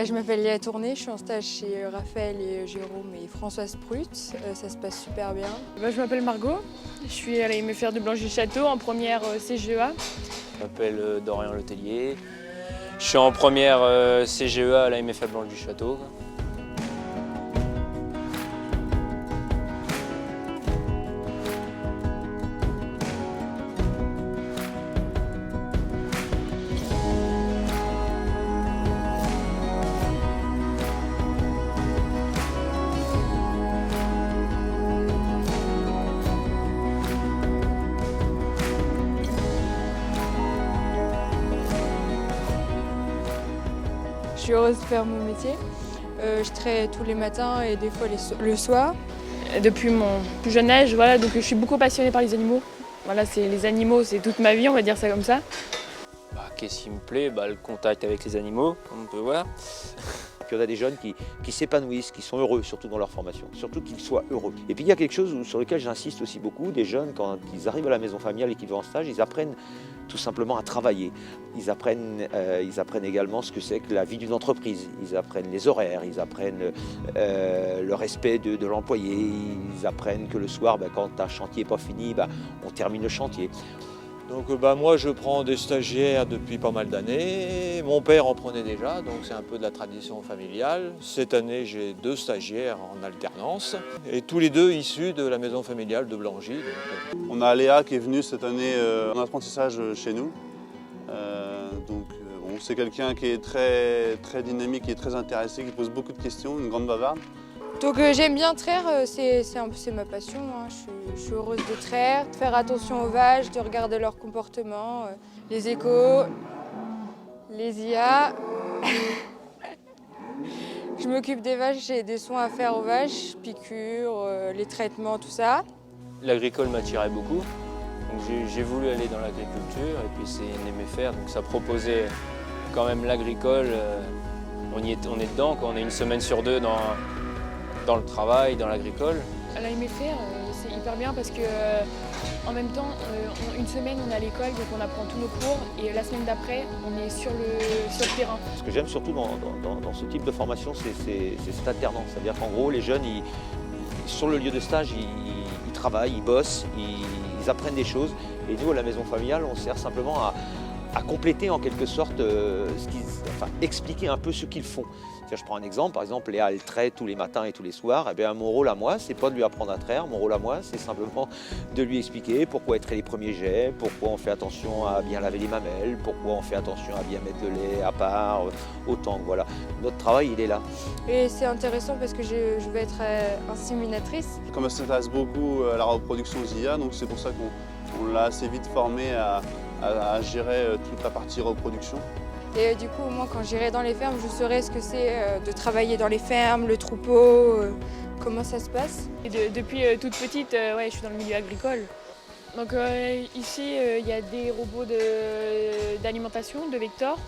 Je m'appelle Léa Tourné, je suis en stage chez Raphaël et Jérôme et Françoise Prut. Ça se passe super bien. Je m'appelle Margot, je suis à la MFR de Blangy-Château en première CGEA. Je m'appelle Dorian Letellier, je suis en première CGEA à la MFR Blangy-Château. Je suis heureuse de faire mon métier. Je traite tous les matins et des fois le soir. Depuis mon plus jeune âge, voilà, donc je suis beaucoup passionnée par les animaux. Voilà, les animaux, c'est toute ma vie, on va dire ça comme ça. Qu'est-ce qui me plaît? Le contact avec les animaux, comme on peut voir. Puis on a des jeunes qui s'épanouissent, qui sont heureux, surtout dans leur formation, surtout qu'ils soient heureux. Et puis il y a quelque chose sur lequel j'insiste aussi beaucoup, des jeunes, quand ils arrivent à la maison familiale et qu'ils vont en stage, ils apprennent tout simplement à travailler. Ils apprennent également ce que c'est que la vie d'une entreprise. Ils apprennent les horaires, ils apprennent le respect de l'employé, ils apprennent que le soir, quand un chantier n'est pas fini, on termine le chantier. Donc moi je prends des stagiaires depuis pas mal d'années, mon père en prenait déjà, donc c'est un peu de la tradition familiale. Cette année j'ai 2 stagiaires en alternance et tous les 2 issus de la maison familiale de Blangy. On a Léa qui est venue cette année en apprentissage chez nous. C'est quelqu'un qui est très dynamique, qui est très intéressé, qui pose beaucoup de questions, une grande bavarde. Donc j'aime bien traire, c'est ma passion. Je suis heureuse de traire, de faire attention aux vaches, de regarder leur comportement, les échos, les IA. Je m'occupe des vaches, j'ai des soins à faire aux vaches, piqûres, les traitements, tout ça. L'agricole m'attirait beaucoup, donc j'ai voulu aller dans l'agriculture et puis c'est une MFR, donc ça proposait quand même l'agricole. On est dedans, on est une semaine sur 2 dans le travail, dans l'agricole. À la MFR, c'est hyper bien parce que en même temps, une semaine on est à l'école, donc on apprend tous nos cours et la semaine d'après, on est sur le terrain. Ce que j'aime surtout dans ce type de formation, c'est cette alternance. C'est-à-dire qu'en gros, les jeunes, sur le lieu de stage, ils travaillent, ils bossent, ils apprennent des choses. Et nous, à la maison familiale, on sert simplement à compléter en quelque sorte, expliquer un peu ce qu'ils font. Je prends un exemple, par exemple Léa elle traite tous les matins et tous les soirs, mon rôle à moi c'est pas de lui apprendre à traire, mon rôle à moi c'est simplement de lui expliquer pourquoi elle traite les premiers jets, pourquoi on fait attention à bien laver les mamelles, pourquoi on fait attention à bien mettre le lait à part, autant voilà. Notre travail il est là. Et c'est intéressant parce que je vais être inséminatrice. Comme elle s'intéresse beaucoup à la reproduction aux IA, donc c'est pour ça qu'on l'a assez vite formée à gérer toute la partie reproduction. Et du coup, moi, quand j'irai dans les fermes, je saurai ce que c'est de travailler dans les fermes, le troupeau, comment ça se passe. Et depuis toute petite, je suis dans le milieu agricole. Donc ici, il y a des robots d'alimentation, de Vector.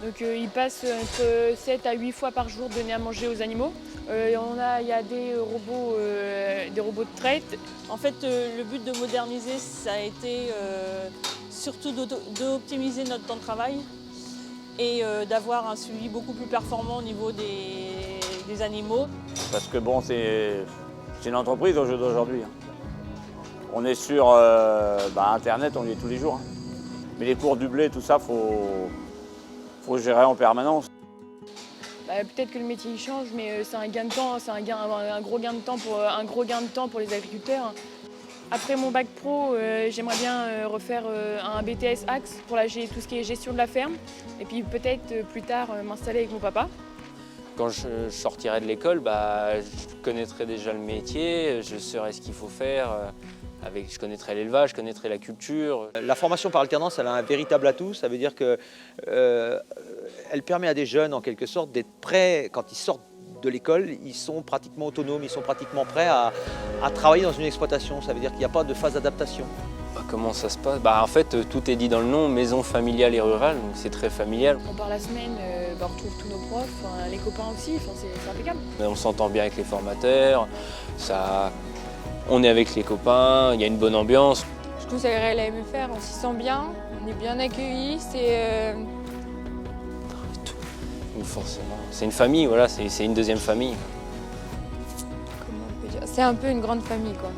Donc ils passent entre 7 à 8 fois par jour donner à manger aux animaux. Il y a des robots de traite. En fait, le but de moderniser, ça a été surtout d'optimiser notre temps de travail et d'avoir un suivi beaucoup plus performant au niveau des animaux. Parce que c'est une entreprise au jeu d'aujourd'hui. On est sur Internet, on y est tous les jours. Mais les cours du blé, tout ça, faut gérer en permanence. Peut-être que le métier il change, mais c'est un gain de temps, c'est un gros gain de temps pour les agriculteurs. Après mon bac pro, j'aimerais bien refaire un BTS Axe pour tout ce qui est gestion de la ferme. Et puis peut-être plus tard m'installer avec mon papa. Quand je sortirai de l'école, je connaîtrai déjà le métier, je saurai ce qu'il faut faire. Je connaîtrai l'élevage, je connaîtrai la culture. La formation par alternance, elle a un véritable atout. Ça veut dire qu'elle permet à des jeunes, en quelque sorte, d'être prêts, quand ils sortent de l'école, ils sont pratiquement autonomes, ils sont pratiquement prêts à travailler dans une exploitation. Ça veut dire qu'il n'y a pas de phase d'adaptation. Comment ça se passe? En fait, tout est dit dans le nom, maison familiale et rurale, donc c'est très familial. On part la semaine on retrouve tous nos profs, les copains aussi, c'est impeccable. On s'entend bien avec les formateurs, on est avec les copains, il y a une bonne ambiance. Je conseillerais la MFR, on s'y sent bien, on est bien accueillis, Forcément, c'est une famille, voilà, c'est une deuxième famille. comment on peut dire, c'est un peu une grande famille, quoi.